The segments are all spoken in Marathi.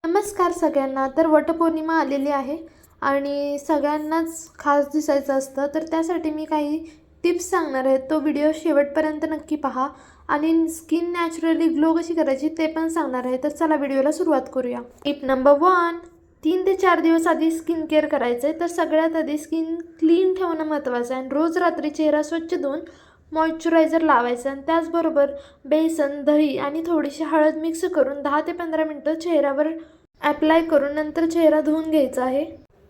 नमस्कार सगळ्यांना. तर वटपौर्णिमा आलेली आहे आणि सगळ्यांनाच खास दिसायचं असतं. तर त्यासाठी मी काही टिप्स सांगणार आहे. तो व्हिडिओ शेवटपर्यंत नक्की पहा आणि स्किन नॅचरली ग्लो कशी करायची ते पण सांगणार आहे. तर चला व्हिडिओला सुरुवात करूया. टिप नंबर 1, 3 ते 4 दिवस आधी स्किन केअर करायचं आहे. तर सगळ्यात आधी स्किन क्लीन ठेवणं महत्त्वाचं आहे आणि रोज रात्री चेहरा स्वच्छ धुवून मॉइश्चरायझर लावायचं आणि त्याचबरोबर बेसन, दही आणि थोडीशी हळद मिक्स करून 10 ते 15 मिनटं चेहऱ्यावर ॲप्लाय करून नंतर चेहरा धुवून घ्यायचा आहे.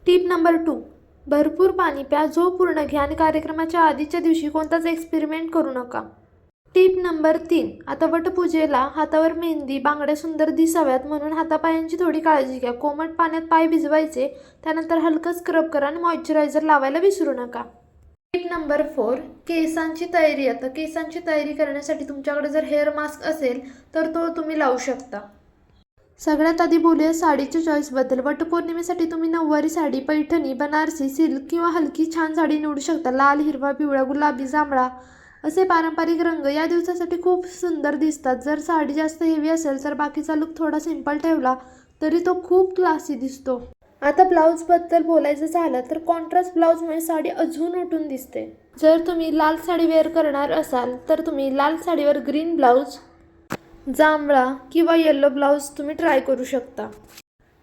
टिप नंबर 2, भरपूर पाणी प्या, झोप पूर्ण घ्या आणि कार्यक्रमाच्या आधीच्या दिवशी कोणताच एक्सपेरिमेंट करू नका. टिप नंबर 3, आता वटपूजेला हातावर मेहंदी, बांगड्या सुंदर दिसाव्यात म्हणून हातापायांची थोडी काळजी घ्या. कोमट पाण्यात पाय भिजवायचे, त्यानंतर हलकं स्क्रब करा आणि मॉइश्चरायझर लावायला विसरू नका. टिप नंबर 4, केसांची तयारी. आता केसांची तयारी करण्यासाठी तुमच्याकडे जर हेअर मास्क असेल तर तो तुम्ही लावू शकता. सगळ्यात आधी बोलूया साडीच्या चॉईसबद्दल. वटपौर्णिमेसाठी तुम्ही नऊवारी साडी, पैठणी, बनारसी, सिल्क किंवा हलकी छान साडी निवडू शकता. लाल, हिरवा, पिवळा, गुलाबी, जांभळा असे पारंपरिक रंग या दिवसासाठी खूप सुंदर दिसतात. जर साडी जास्त हेवी असेल तर बाकीचा लुक थोडा सिंपल ठेवला तरी तो खूप क्लासी दिसतो. आता ब्लाऊजबद्दल बोलायचं झालं तर कॉन्ट्रास्ट ब्लाऊजमुळे साडी अजून उठून दिसते. जर तुम्ही लाल साडी वेअर करणार असाल तर तुम्ही लाल साडीवर ग्रीन ब्लाऊज, जांभळा किंवा येलो ब्लाऊज तुम्ही ट्राय करू शकता.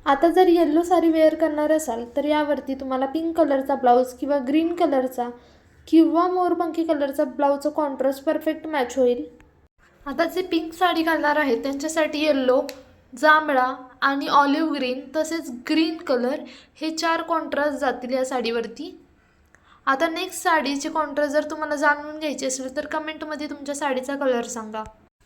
आता जर येल्लो साडी वेअर करणार असाल तर यावरती तुम्हाला पिंक कलरचा ब्लाऊज किंवा ग्रीन कलरचा किंवा मोरपंखी कलरचा ब्लाऊजचा कॉन्ट्रास्ट परफेक्ट मॅच होईल. आता जे पिंक साडी घालणार आहेत त्यांच्यासाठी येल्लो, जांभळा आणि ऑलिव्ह ग्रीन तसेच ग्रीन कलर हे 4 कॉन्ट्रास्ट जातील या साडीवरती. आता नेक्स्ट साडीचे कॉन्ट्रास्ट जर तुम्हाला जाणून घ्यायचे असेल तर कमेंटमध्ये तुमच्या साडीचा कलर सांगा.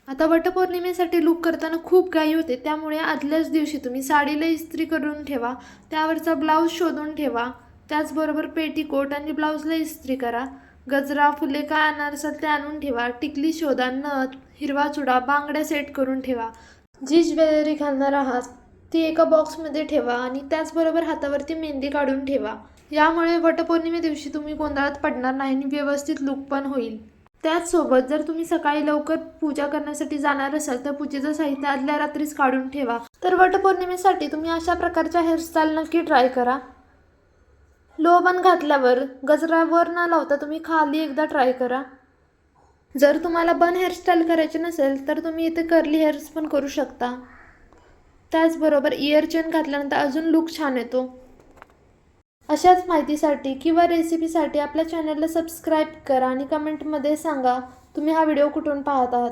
आता वटपौर्णिमेसाठी लूक करताना खूप घाई होते, त्यामुळे आदल्याच दिवशी तुम्ही साडीला इस्त्री करून ठेवा, त्यावरचा ब्लाऊज शोधून ठेवा. त्याचबरोबर पेटीकोट आणि ब्लाऊजला इस्त्री करा. गजरा, फुले काय आणणार असाल ते आणून ठेवा. टिकली शोधा, नथ, हिरवा चुडा, बांगड्या सेट करून ठेवा. जी ज्वेलरी घालणार आहात ती एका बॉक्समध्ये ठेवा आणि त्याचबरोबर हातावरती मेहंदी काढून ठेवा. यामुळे वटपौर्णिमे दिवशी तुम्ही गोंधळात पडणार नाही आणि व्यवस्थित लूक पण होईल. त्याचसोबत जर तुम्ही सकाळी लवकर पूजा करण्यासाठी जाणार असाल तर पूजेचं साहित्य आदल्या रात्रीच काढून ठेवा. तर वटपौर्णिमेसाठी तुम्ही अशा प्रकारच्या हेअरस्टाईल नक्की ट्राय करा. लो बन घातल्यावर गजरा वर न लावता तुम्ही खाली एकदा ट्राय करा. जर तुम्हाला बन हेअरस्टाईल करायची नसेल तर तुम्ही इथे कर्ली हेअर्स पण करू शकता. त्याचबरोबर इयर चेन घातल्यानंतर अजून लूक छान येतो. अशाच माहितीसाठी किंवा रेसिपीसाठी आपल्या चॅनलला सबस्क्राईब करा आणि कमेंटमध्ये सांगा तुम्ही हा व्हिडिओ कुठून पाहत आहात.